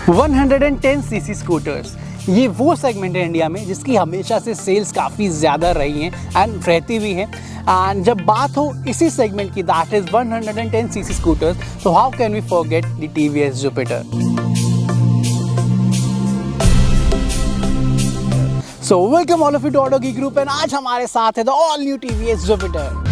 110 CC scooters, ये वो segment है इंडिया में जिसकी हमेशा से सेल्स काफ़ी ज़्यादा रही हैं एंड रहती भी हैं। एंड जब बात हो इसी सेगमेंट की, दैट इज़ 110 सीसी स्कूटर्स, तो how can we forget the TVS Jupiter. So welcome all of you to Auto Geek group and आज हमारे साथ है the all new TVS Jupiter.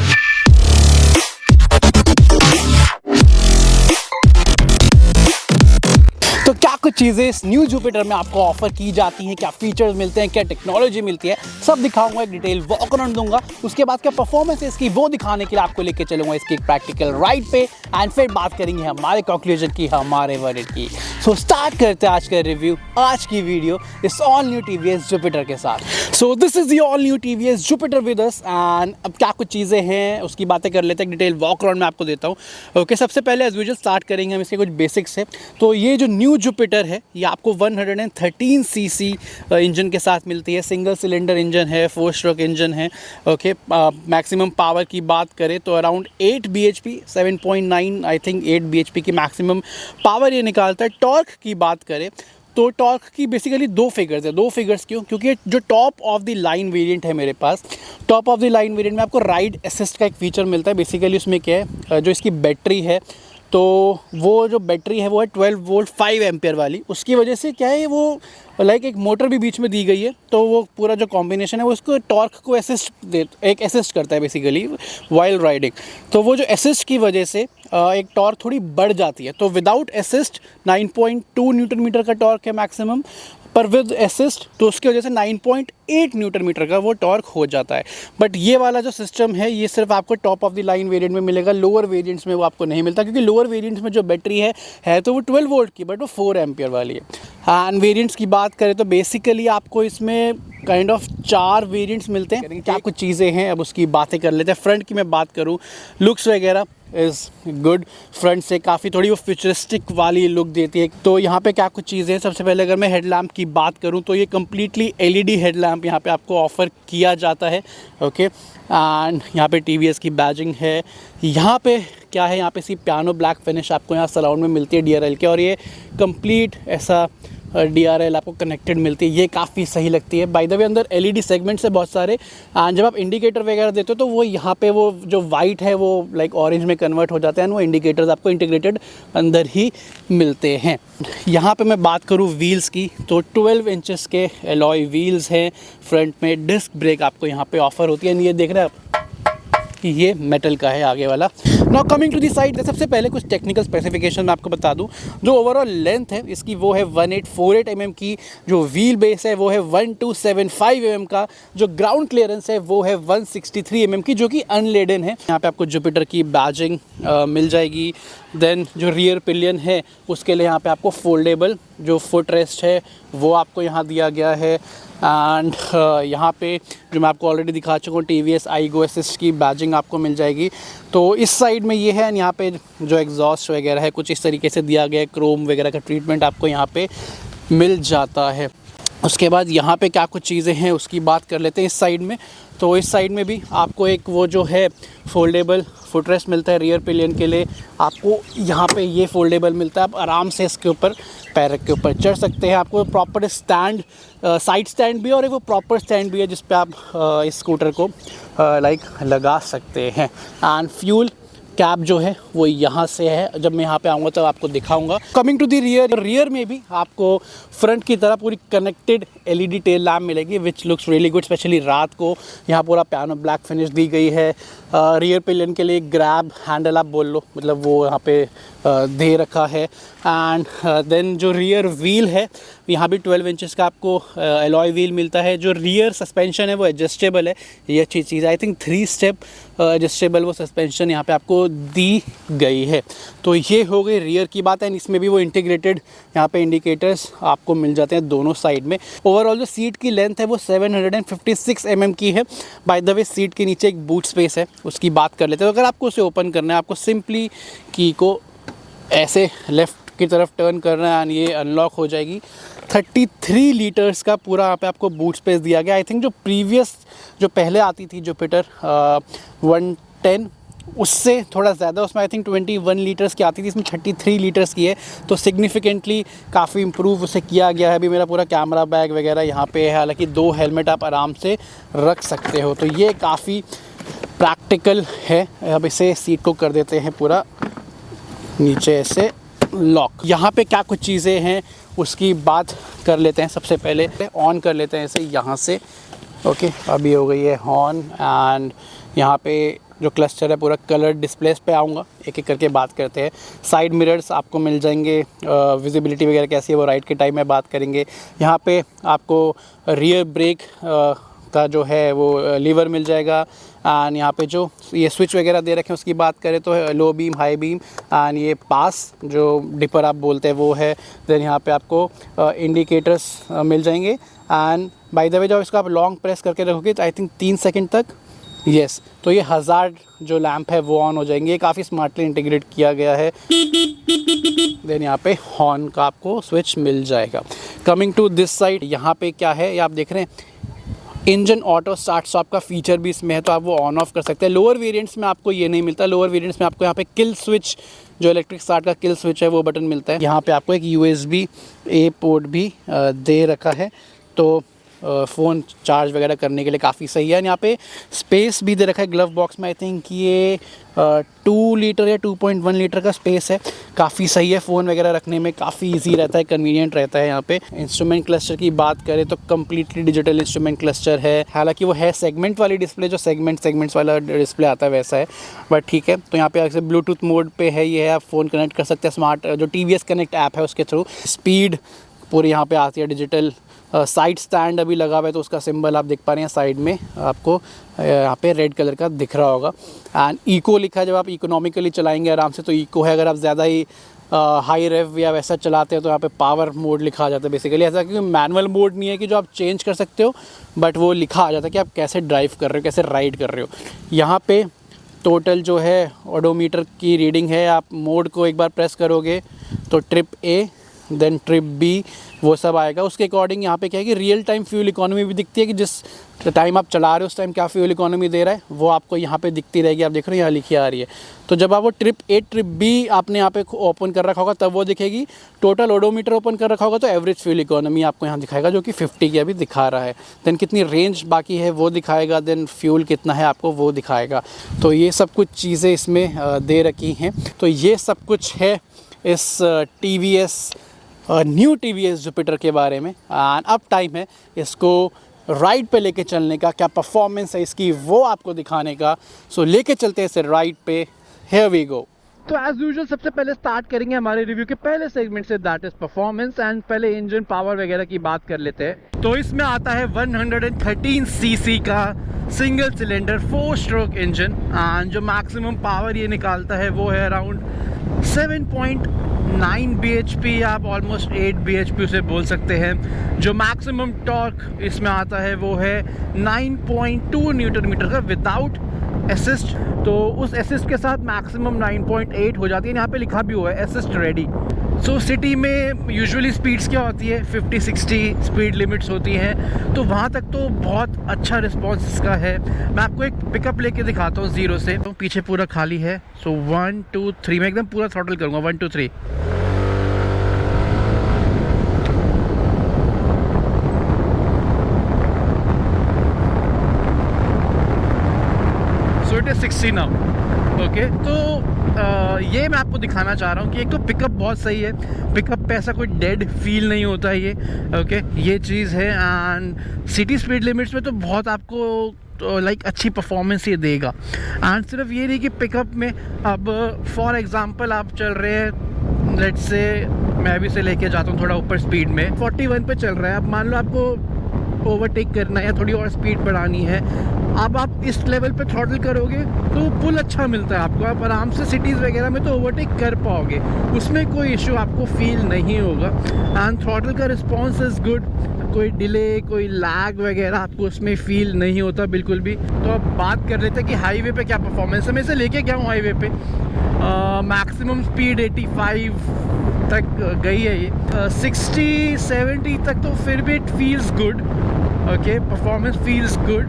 तो क्या कुछ चीज़ें इस न्यू जुपिटर में आपको ऑफर की जाती हैं, क्या फीचर्स मिलते हैं, क्या टेक्नोलॉजी मिलती है, सब दिखाऊंगा, एक डिटेल वॉक अराउंड दूंगा। उसके बाद क्या परफॉर्मेंस है इसकी वो दिखाने के लिए आपको लेके चलूंगा इसकी एक प्रैक्टिकल राइड पे एंड फिर बात करेंगे हमारे कंक्लूजन की, हमारे वर्डिट की। सो स्टार्ट करते हैं आज का रिव्यू, आज की वीडियो इस ऑल न्यू टीवीएस जुपिटर के साथ। So this is the all new TVS Jupiter with us and अब क्या कुछ चीज़ें हैं उसकी बातें कर लेते हैं, डिटेल वॉक अराउंड में आपको देता हूँ। ओके, सबसे पहले एज यूजुअल स्टार्ट करेंगे हम इसके कुछ बेसिक्स है। तो ये जो न्यू जुपिटर है ये आपको 113 सीसी इंजन के साथ मिलती है। सिंगल सिलेंडर इंजन है, 4 स्ट्रोक इंजन है। ओके, मैक्सिमम पावर की बात करें तो around 8 bhp, 7.9 I think 8 bhp की मैक्सिमम पावर ये निकालता है। टॉर्क की बात करें तो टॉर्क की बेसिकली दो फिगर्स है। दो फिगर्स क्यों? क्योंकि जो top of the line variant है मेरे पास, top of the line variant में आपको राइड असिस्ट का एक फीचर मिलता है। बेसिकली उसमें क्या है, जो इसकी बैटरी है तो वो जो बैटरी है वो है 12 वोल्ट 5 एम्पियर वाली। उसकी वजह से क्या है, वो लाइक एक मोटर भी बीच में दी गई है, तो वो पूरा जो कॉम्बिनेशन है वो उसको टॉर्क को असिस्ट करता है बेसिकली वाइल राइडिंग। तो वो जो असिस्ट की वजह से एक टॉर्क थोड़ी बढ़ जाती है। तो विदाउट असिस्ट 9.2 न्यूटन मीटर का टॉर्क है मैक्सिमम, पर विद असिस्ट तो उसकी वजह से 9.8 न्यूटन मीटर का वो टॉर्क हो जाता है। बट ये वाला जो सिस्टम है ये सिर्फ आपको top of the line variant में मिलेगा, लोअर वेरिएंट्स में वो आपको नहीं मिलता, क्योंकि लोअर वेरिएंट्स में जो बैटरी है तो वो 12 वोल्ट की, बट वो 4 एम्पियर वाली है। एंड वेरिएंट्स की बात करें तो बेसिकली आपको इसमें काइंड ऑफ 4 वेरिएंट्स मिलते हैं। क्या कुछ चीज़ें हैं अब उसकी बातें कर लेते हैं। फ्रंट की मैं बात करूँ, लुक्स वगैरह इज़ गुड। फ्रंट से काफ़ी थोड़ी वो फ्यूचरिस्टिक वाली लुक देती है। तो यहाँ पे क्या कुछ चीज़ें हैं, सबसे पहले अगर मैं हेडलैम्प की बात करूँ तो ये कम्प्लीटली LED हेडलैम्प यहाँ पे आपको ऑफ़र किया जाता है। ओके, एंड यहाँ पे TVS की बैजिंग है। यहाँ पे क्या है, यहाँ पे सी पियानो ब्लैक फिनिश आपको यहाँ सराउंड में मिलती है DRL के, और ये कंप्लीट ऐसा DRL आपको कनेक्टेड मिलती है, ये काफ़ी सही लगती है। बाय द वे अंदर LED सेगमेंट्स है बहुत सारे, एंड जब आप इंडिकेटर वगैरह देते हो तो वो यहाँ पे वो जो वाइट है वो लाइक ऑरेंज में कन्वर्ट हो जाते हैं, वो इंडिकेटर्स आपको इंटीग्रेटेड अंदर ही मिलते हैं। यहाँ पे मैं बात करूँ व्हील्स की तो 12 इंचेस के एलॉय व्हील्स हैं। फ्रंट में डिस्क ब्रेक आपको यहाँ पे ऑफर होती है, ये देख रहे हैं आप कि ये मेटल का है आगे वाला। Now coming to the side, सबसे पहले कुछ टेक्निकल स्पेसिफिकेशन मैं आपको बता दूं। जो ओवरऑल लेंथ है इसकी वो है 1848 mm की, जो व्हील बेस है वो है 1275 mm का, जो ग्राउंड क्लियरेंस है वो है 163 mm की, जो कि अनलेडन है। यहाँ पे आपको जुपिटर की बैजिंग मिल जाएगी। देन जो रियर पिलियन है उसके लिए यहाँ पे आपको फोल्डेबल जो फुट रेस्ट है वो आपको यहाँ दिया गया है। एंड यहाँ पे जो मैं आपको ऑलरेडी दिखा चुका हूँ TVS iGo असिस्ट की बैजिंग आपको मिल जाएगी। तो इस साइड में ये है, एंड यहाँ पे जो एग्जॉस्ट वगैरह है कुछ इस तरीके से दिया गया है, क्रोम वगैरह का ट्रीटमेंट आपको यहाँ पे मिल जाता है। उसके बाद यहाँ पे क्या कुछ चीज़ें हैं उसकी बात कर लेते हैं इस साइड में। तो इस साइड में भी आपको एक वो जो है फोल्डेबल फुटरेस्ट मिलता है रियर पिलियन के लिए। आपको यहाँ पे ये फोल्डेबल मिलता है, आप आराम से इसके ऊपर पैर के ऊपर चढ़ सकते हैं। आपको प्रॉपर स्टैंड, साइड स्टैंड भी और एक वो प्रॉपर स्टैंड भी है जिस पे आप इस स्कूटर को लाइक लगा सकते हैं। एंड फ्यूल कैप जो है वो यहाँ से है, जब मैं यहाँ पे आऊँगा तब आपको दिखाऊंगा। Coming to the rear, rear में भी आपको फ्रंट की तरह पूरी कनेक्टेड LED टेल लैम्प मिलेगी, which looks really good, specially रात को। यहाँ पूरा पियानो ब्लैक फिनिश दी गई है। रियर पिलियन के लिए ग्रैब हैंडल आप बोल लो, मतलब वो यहाँ पे दे रखा है। एंड देन जो रियर व्हील है यहाँ भी 12 इंचेस का आपको एलॉय व्हील मिलता है। जो रियर सस्पेंशन है वो एडजस्टेबल है, ये अच्छी चीज़ है। आई थिंक 3 स्टेप एडजस्टेबल वो सस्पेंशन यहाँ पे आपको दी गई है। तो ये हो गई रियर की बात है। इसमें भी वो इंटीग्रेटेड यहाँ पे इंडिकेटर्स आपको मिल जाते हैं दोनों साइड में। ओवरऑल जो सीट की लेंथ है वो 756 mm की है। बाय द वे सीट के नीचे एक बूट स्पेस है, उसकी बात कर लेते हैं। तो अगर आपको उसे ओपन करना है, आपको सिंपली की को ऐसे लेफ़्ट की तरफ टर्न करना है एंड ये अनलॉक हो जाएगी। 33 लीटर्स का पूरा यहाँ पे आपको बूट स्पेस दिया गया। आई थिंक जो प्रीवियस जो पहले आती थी जुपिटर 110 उससे थोड़ा ज़्यादा, उसमें आई थिंक 21 लीटर्स की आती थी, इसमें 33 लीटर्स की है। तो सिग्निफिकेंटली काफ़ी इम्प्रूव उसे किया गया है। अभी मेरा पूरा कैमरा बैग वगैरह यहाँ पे है, हालांकि 2 हेलमेट आप आराम से रख सकते हो, तो ये काफ़ी प्रैक्टिकल है। अब इसे सीट को कर देते हैं पूरा नीचे ऐसे लॉक। यहाँ पे क्या कुछ चीज़ें हैं उसकी बात कर लेते हैं। सबसे पहले ऑन कर लेते हैं इसे यहाँ से। ओके, अभी हो गई है ऑन। एंड यहाँ पे जो क्लस्टर है पूरा कलर डिस्प्लेस पे आऊँगा, एक एक करके बात करते हैं। साइड मिरर्स आपको मिल जाएंगे, विजिबिलिटी वगैरह कैसी है वो राइड के टाइम में बात करेंगे। यहाँ पे आपको रियर ब्रेक का जो है वो लीवर मिल जाएगा। एंड यहाँ पे जो ये स्विच वगैरह दे रखे हैं उसकी बात करें तो low beam, high beam, and ये पास जो डिपर आप बोलते हैं वो है। देन यहाँ पे आपको इंडिकेटर्स मिल जाएंगे। एंड बाय द वे जब इसको आप लॉन्ग प्रेस करके रखोगे तो आई थिंक 3 सेकंड तक, यस, तो ये हज़ार्ड जो लैंप है वो ऑन हो जाएंगे। ये काफ़ी स्मार्टली इंटीग्रेट किया गया है। देन यहाँ पे हॉर्न का आपको स्विच मिल जाएगा। कमिंग टू दिस साइड, यहाँ पे क्या है ये आप देख रहे हैं, इंजन ऑटो स्टार्ट स्टॉप का फीचर भी इसमें है, तो आप वो ऑन ऑफ कर सकते हैं। लोअर वेरिएंट्स में आपको ये नहीं मिलता। लोअर वेरिएंट्स में आपको यहाँ पे किल स्विच, जो इलेक्ट्रिक स्टार्ट का किल स्विच है वो बटन मिलता है। यहाँ पे आपको एक USB-A पोर्ट भी दे रखा है, तो फ़ोन चार्ज वगैरह करने के लिए काफ़ी सही है। यहाँ पे स्पेस भी दे रखा है ग्लव बॉक्स में। आई थिंक ये 2 लीटर या 2.1 लीटर का स्पेस है, काफ़ी सही है। फ़ोन वगैरह रखने में काफ़ी इजी रहता है, कन्वीनियंट रहता है। यहाँ पे इंस्ट्रूमेंट क्लस्टर की बात करें तो कम्प्लीटली डिजिटल इंस्ट्रूमेंट क्लस्टर है। हालांकि वो है सेगमेंट वाली डिस्प्ले, जो सेगमेंट्स वाला डिस्प्ले आता है वैसा है, बट ठीक है। तो यहाँ पे जैसे ब्लूटूथ मोड पे है, ये है, आप फ़ोन कनेक्ट कर सकते हैं स्मार्ट जो TVS कनेक्ट ऐप है उसके थ्रू। स्पीड पूरी यहाँ पे आती है डिजिटल। साइड स्टैंड अभी लगा हुआ है तो उसका सिंबल आप देख पा रहे हैं साइड में, आपको यहाँ पे रेड कलर का दिख रहा होगा। एंड इको लिखा है, जब आप इकोनॉमिकली चलाएंगे आराम से तो इको है। अगर आप ज़्यादा ही हाई रेव या वैसा चलाते हो तो यहाँ पे पावर मोड लिखा आ जाता है बेसिकली। ऐसा क्योंकि मैनुअल मोड नहीं है कि जो आप चेंज कर सकते हो, बट वो लिखा आ जाता है कि आप कैसे ड्राइव कर रहे हो, कैसे राइड कर रहे हो। यहाँ पे टोटल जो है ओडोमीटर की रीडिंग है। आप मोड को एक बार प्रेस करोगे तो trip A, then trip B, वो सब आएगा। उसके अकॉर्डिंग यहाँ पे क्या है कि रियल टाइम फ्यूल इकोनॉमी भी दिखती है कि जिस टाइम आप चला रहे हो उस टाइम क्या फ्यूल इकोनॉमी दे रहा है वो आपको यहाँ पे दिखती रहेगी। आप देख रहे हो यहाँ लिखी आ रही है। तो जब आप वो ट्रिप A, ट्रिप B आपने यहाँ पे ओपन कर रखा होगा तब वो दिखेगी। टोटल ओडोमीटर ओपन कर रखा होगा तो एवरेज फ्यूल इकोनॉमी आपको यहाँ दिखाएगा, जो कि 50 की अभी दिखा रहा है। देन कितनी रेंज बाकी है वो दिखाएगा, देन फ्यूल कितना है आपको वो दिखाएगा। तो ये सब कुछ चीज़ें इसमें दे रखी हैं। तो ये सब कुछ है इस न्यू TVS जुपिटर के बारे में। एंड अब टाइम है इसको राइड पे लेके चलने का। क्या परफॉर्मेंस है इसकी वो आपको दिखाने का। सो लेके चलते हैं इसे राइड पे। Here we go. तो एज यूजुअल सबसे पहले स्टार्ट करेंगे हमारे रिव्यू के पहले सेगमेंट से, दैट इज परफॉर्मेंस। एंड पहले इंजन पावर वगैरह की बात कर लेते हैं। तो इसमें आता है 113 cc का single cylinder 4 stroke engine. And जो मैक्सिमम पावर ये निकालता है वो है अराउंड 7.9 bhp, आप ऑलमोस्ट 8 bhp उसे बोल सकते हैं। जो मैक्सिमम टॉर्क इसमें आता है वो है 9.2 न्यूटन मीटर का विदाउट असिस्ट। तो उस असिस्ट के साथ मैक्सिमम 9.8 हो जाती है। यहाँ पे लिखा भी हुआ है असिस्ट रेडी। सो सिटी में यूजुअली स्पीड्स क्या होती है, 50-60 स्पीड लिमिट्स होती हैं, तो वहाँ तक तो बहुत अच्छा रिस्पॉन्स इसका है। मैं आपको एक पिकअप लेके दिखाता हूँ 0 से। तो पीछे पूरा खाली है। सो 1 2 3 मैं एकदम पूरा थ्रॉटल करूँगा। 1 2 3। So it is 60 now. Okay, तो ये मैं आपको दिखाना चाह रहा हूँ कि एक तो पिकअप बहुत सही है। पिकअप पे ऐसा कोई डेड फील नहीं होता है ये। ओके, ये चीज़ है। एंड सिटी स्पीड लिमिट्स में तो बहुत आपको लाइक अच्छी परफॉर्मेंस ये देगा। एंड सिर्फ ये नहीं कि पिकअप में, अब फॉर एग्जांपल आप चल रहे हैं, लेट्स से मैं भी से लेके जाता हूँ थोड़ा ऊपर स्पीड में, 41 पे चल रहा है। अब मान लो आपको ओवरटेक करना है या थोड़ी और स्पीड बढ़ानी है, अब आप इस लेवल पे थ्रॉटल करोगे तो पुल अच्छा मिलता है आपको। आप आराम से सिटीज़ वगैरह में तो ओवरटेक कर पाओगे, उसमें कोई इशू आपको फील नहीं होगा। एंड थ्रॉटल का रिस्पॉन्स इज़ गुड, कोई डिले, कोई लैग वगैरह आपको उसमें फील नहीं होता बिल्कुल भी। तो अब बात कर लेते हैं कि हाईवे पे क्या परफॉर्मेंस है। मैं इसे लेके गया हूँ हाईवे पे, मैक्सिमम स्पीड 85 तक गई है ये। 60-70 तक तो फिर भी it feels good. Okay, performance feels good,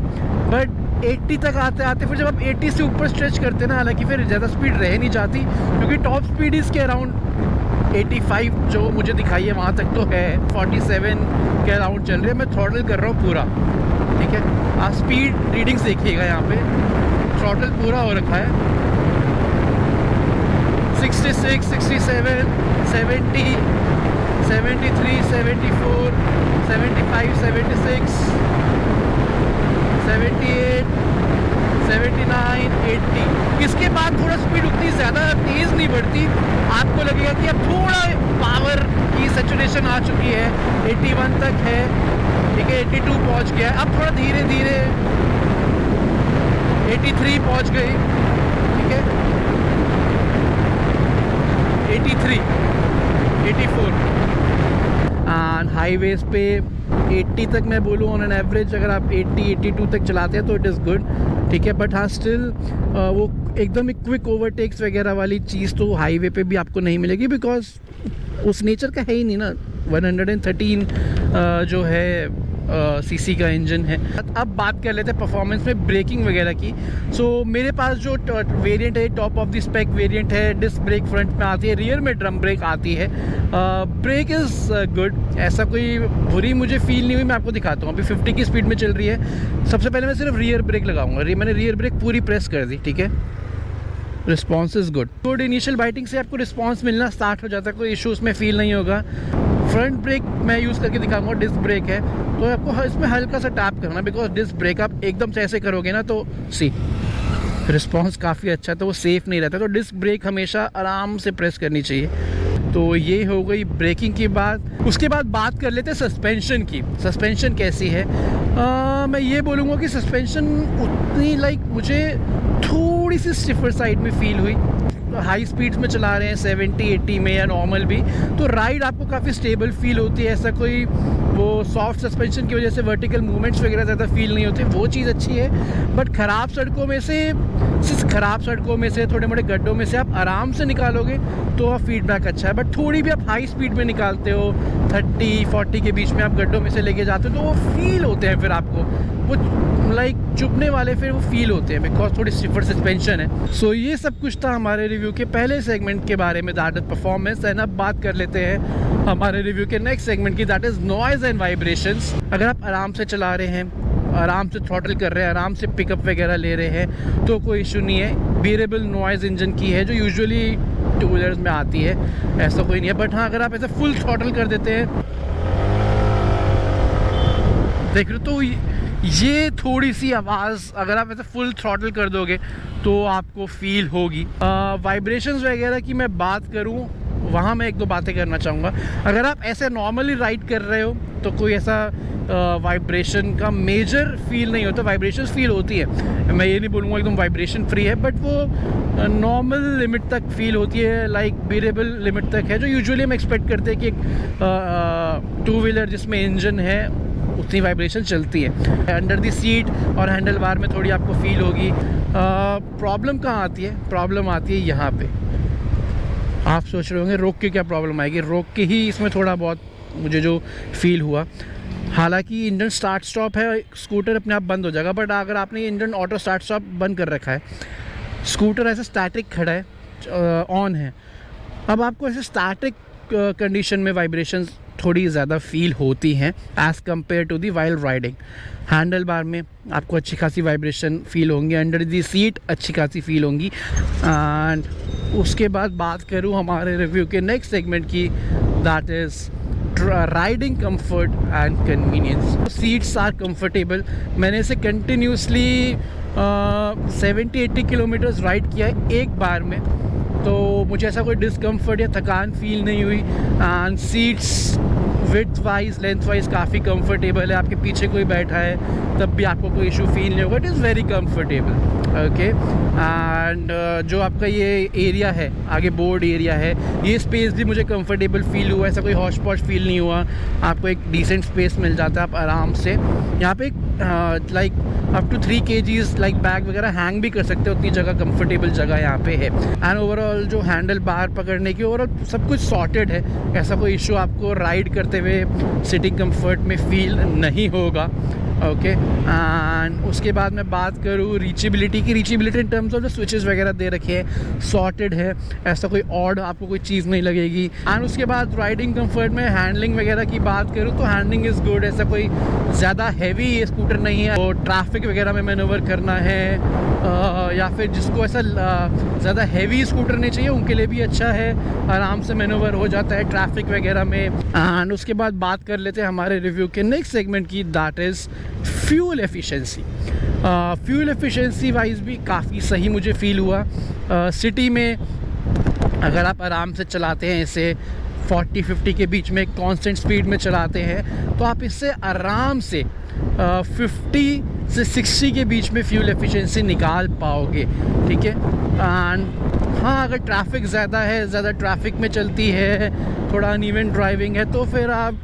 but 80 तक आते आते फिर जब आप 80 से ऊपर स्ट्रेच करते हैं ना, हालांकि फिर ज़्यादा स्पीड रह नहीं जाती क्योंकि टॉप स्पीड इसके अराउंड 85 जो मुझे दिखाई है वहाँ तक तो है, 47 के अराउंड चल रही है। मैं थ्रॉटल कर रहा हूँ पूरा, ठीक है। आप स्पीड रीडिंग्स देखिएगा, यहाँ पे थ्रॉटल पूरा हो रखा है। 66, 67, 70, 73, 74, 75, 76, 78, 79, 80। इसके बाद थोड़ा स्पीड उतनी ज़्यादा तेज़ नहीं बढ़ती, आपको लगेगा कि अब थोड़ा पावर की सैचुरेशन आ चुकी है, 81 तक है, ठीक है, 82 पहुंच गया है। अब थोड़ा धीरे धीरे 83 पहुंच गई, ठीक है, 83, 84। एंड हाईवेज पे 80 तक मैं बोलूँ ऑन एन एवरेज, अगर आप 80, 82 तक चलाते हैं तो इट इज़ गुड, ठीक है। बट हाँ स्टिल वो एकदम ही क्विक ओवरटेक्स वगैरह वाली चीज़ तो हाईवे पे भी आपको नहीं मिलेगी, बिकॉज उस नेचर का है ही नहीं ना। 113 जो है सीसी का इंजन है। अब बात कर लेते हैं परफॉर्मेंस में ब्रेकिंग वगैरह की। सो मेरे पास जो वेरिएंट है, top of the spec variant है, डिस्क ब्रेक फ्रंट में आती है, रियर में ड्रम ब्रेक आती है। ब्रेक इज़ गुड, ऐसा कोई बुरी मुझे फील नहीं हुई। मैं आपको दिखाता हूँ, अभी 50 की स्पीड में चल रही है। सबसे पहले मैं सिर्फ रियर ब्रेक लगाऊंगा। मैंने रियर ब्रेक पूरी प्रेस कर दी, ठीक है। Response is good. Initial biting से आपको रिस्पॉन्स मिलना स्टार्ट हो जाता है, कोई इशू उसमें फील नहीं होगा। फ्रंट ब्रेक मैं यूज़ करके दिखाऊंगा, डिस्क ब्रेक है तो आपको इसमें हल्का सा टैप करना, बिकॉज डिस्क ब्रेक आप एकदम से ऐसे करोगे ना तो रिस्पॉन्स काफ़ी अच्छा है, तो वो सेफ़ नहीं रहता। तो डिस्क ब्रेक हमेशा आराम से प्रेस करनी चाहिए। तो ये हो गई ब्रेकिंग की बात। उसके बाद बात कर लेते हैं सस्पेंशन की। सस्पेंशन कैसी है? मैं ये बोलूँगा कि सस्पेंशन उतनी मुझे थोड़ी सी स्टिफर साइड में फील हुई। हाई स्पीड्स में चला रहे हैं 70, 80 में या नॉर्मल भी, तो राइड आपको काफ़ी स्टेबल फील होती है। ऐसा कोई वो सॉफ्ट सस्पेंशन की वजह से वर्टिकल मूवमेंट्स वगैरह ज़्यादा फील नहीं होते, वो चीज़ अच्छी है। बट ख़राब सड़कों में से थोड़े मोटे गड्ढों में से आप आराम से निकालोगे तो फीडबैक अच्छा है। बट थोड़ी भी आप हाई स्पीड में निकालते हो, 30, 40 के बीच में आप गड्ढों में से लेके जाते हो, तो वो फील होते हैं फिर आपको, वो चुभने वाले फिर वो फील होते हैं, बिकॉज थोड़ी स्टिफर सस्पेंशन है। सो ये सब कुछ था हमारे रिव्यू के पहले सेगमेंट के बारे में, दैट इज परफॉर्मेंस। एंड अब बात कर लेते हैं हमारे रिव्यू के नेक्स्ट सेगमेंट की, that is noise and vibrations. अगर आप आराम से चला रहे हैं, आराम से थ्रॉटल कर रहे हैं, आराम से पिकअप वगैरह ले रहे हैं तो कोई इशू नहीं है। वेरिएबल नॉइज़ इंजन की है जो यूजुअली टू व्हीलर्स में आती है, ऐसा कोई नहीं है। बट हाँ, अगर आप ऐसे फुल थ्रॉटल कर देते हैं, देख रहे हो, तो ये थोड़ी सी आवाज़ अगर आप ऐसे फुल थ्रॉटल कर दोगे तो आपको फील होगी। वाइब्रेशंस वगैरह की मैं बात करूँ, वहाँ मैं एक दो बातें करना चाहूँगा। अगर आप ऐसे नॉर्मली राइड कर रहे हो तो कोई ऐसा वाइब्रेशन का मेजर फील नहीं होता। वाइब्रेशंस फील होती है, मैं ये नहीं बोलूँगा एकदम वाइब्रेशन फ्री है, बट वो नॉर्मल लिमिट तक फील होती है, लाइक वेरिएबल लिमिट तक है, जो यूजुअली हम एक्सपेक्ट करते हैं कि एक टू व्हीलर जिसमें इंजन है उतनी वाइब्रेशन चलती है। अंडर द सीट और हैंडल बार में थोड़ी आपको फील होगी। प्रॉब्लम कहाँ आती है? प्रॉब्लम आती है यहाँ पे। आप सोच रहे होंगे रोक के क्या प्रॉब्लम आएगी? रोक के ही इसमें थोड़ा बहुत मुझे जो फील हुआ, हालांकि इंजन स्टार्ट स्टॉप है, स्कूटर अपने आप बंद हो जाएगा, बट अगर आपने इंजन ऑटो स्टार्ट स्टॉप बंद कर रखा है, स्कूटर ऐसे स्टैटिक खड़ा है, ऑन है, अब आपको ऐसे स्टैटिक कंडीशन में वाइब्रेशंस थोड़ी ज़्यादा फील होती हैं as compared to the while riding. Handle bar में आपको अच्छी खासी वाइब्रेशन फील होंगी, अंडर दी सीट अच्छी खासी फील होंगी। एंड उसके बाद बात करूँ हमारे रिव्यू के नेक्स्ट सेगमेंट की, that is riding comfort and convenience. Seats are comfortable. मैंने इसे कंटिन्यूसली 70-80 किलोमीटर्स राइड किया है एक बार में, तो मुझे ऐसा कोई डिस्कम्फर्ट या थकान फील नहीं हुई। And seats width wise, length wise काफ़ी कंफर्टेबल है। आपके पीछे कोई बैठा है तब भी आपको कोई इशू फील नहीं होगा। It is very comfortable. Okay. And जो आपका ये एरिया है, आगे बोर्ड एरिया है, ये स्पेस भी मुझे कंफर्टेबल फील हुआ, ऐसा कोई हॉश पॉश फील नहीं हुआ। आपको एक डिसेंट स्पेस मिल जाता है, आप आराम से यहाँ पे like up to 3 kgs like bag वगैरह हैंग भी कर सकते हो, उतनी जगह कंफर्टेबल जगह यहाँ पे है। एंड ओवरऑल जो हैंडल बार पकड़ने की ओवरऑल सब कुछ सॉर्टेड है, ऐसा कोई इशू आपको राइड करते हुए सिटिंग कंफर्ट में फील नहीं होगा। ओके। एंड उसके बाद मैं बात करूँ रीचेबिलिटी की, रीचेबिलिटी इन टर्म्स ऑफ जो स्विचेस वगैरह दे रखे हैं सॉर्टेड है, ऐसा कोई ऑड आपको कोई चीज़ नहीं लगेगी। एंड उसके बाद राइडिंग कंफर्ट में हैंडलिंग वगैरह की बात करूँ तो हैंडलिंग इज़ गुड, ऐसा कोई ज़्यादा हैवी ये स्कूटर नहीं है। तो ट्रैफिक वगैरह में मैनूवर करना है या फिर जिसको ऐसा ज़्यादा हैवी स्कूटर नहीं चाहिए उनके लिए भी अच्छा है, आराम से मैनूवर हो जाता है ट्रैफिक वगैरह में। एंड उसके बाद बात कर लेते हैं हमारे रिव्यू के नेक्स्ट सेगमेंट की, that is fuel efficiency. Fuel efficiency wise भी काफ़ी सही मुझे फील हुआ। सिटी में अगर आप आराम से चलाते हैं इसे 40-50 के बीच में कांस्टेंट स्पीड में चलाते हैं तो आप इससे आराम से 50 से 60 के बीच में फ्यूल एफिशिएंसी निकाल पाओगे, ठीक है। एंड हाँ, अगर ट्रैफिक ज़्यादा है, ज़्यादा ट्रैफिक में चलती है, थोड़ा अनइवन ड्राइविंग है, तो फिर आप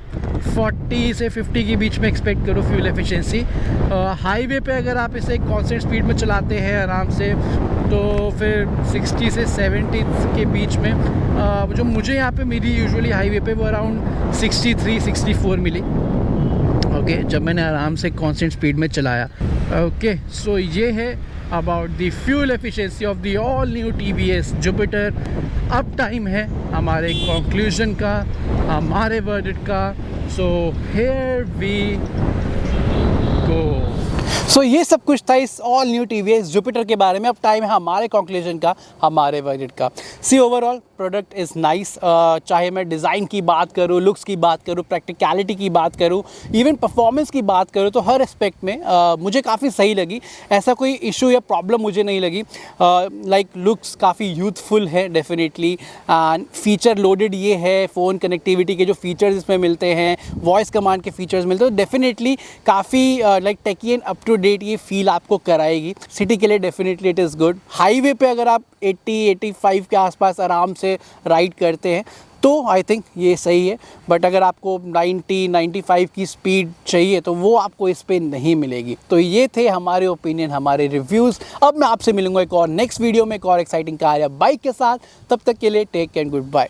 40 से 50 के बीच में एक्सपेक्ट करो फ्यूल एफिशिएंसी। हाईवे पे अगर आप इसे कांस्टेंट स्पीड में चलाते हैं आराम से तो फिर 60 से 70 के बीच में जो मुझे यहाँ पे मिली यूजुअली हाईवे पे वो अराउंड 63-64 मिली। ओके, जब मैंने आराम से कांस्टेंट स्पीड में चलाया। ओके, सो ये है about the fuel efficiency of the all new TVS Jupiter. अब टाइम है हमारे कंक्लूजन का, हमारे वर्डिक्ट का। सो हियर वी गो। सो ये सब कुछ था इस ऑल न्यू TVS जुपिटर के बारे में। अब टाइम है हमारे कंक्लूजन का, हमारे वर्डिक्ट का। सी ओवरऑल प्रोडक्ट इज़ नाइस। चाहे मैं डिज़ाइन की बात करूँ, लुक्स की बात करूँ, प्रैक्टिकलिटी की बात करूँ, इवन परफॉर्मेंस की बात करूँ, तो हर एस्पेक्ट में मुझे काफ़ी सही लगी। ऐसा कोई इशू या प्रॉब्लम मुझे नहीं लगी। लाइक लुक्स काफ़ी यूथफुल है डेफिनेटली, एंड फीचर लोडेड ये है। फ़ोन कनेक्टिविटी के जो फीचर्स इसमें मिलते हैं, वॉइस कमांड के फीचर्स मिलते हैं, तो डेफिनेटली काफ़ी like techy and up to date ये फील आपको कराएगी। सिटी के लिए definitely it is good. Highway पे अगर आप 80-85 के आसपास आराम से राइड करते हैं तो आई थिंक ये सही है। बट अगर आपको 90-95 की स्पीड चाहिए तो वो आपको इस पे नहीं मिलेगी। तो ये थे हमारे ओपिनियन, हमारे रिव्यूज़। अब मैं आपसे मिलूंगा एक और नेक्स्ट वीडियो में एक और एक्साइटिंग कार या बाइक के साथ। तब तक के लिए टेक केयर, गुड बाय।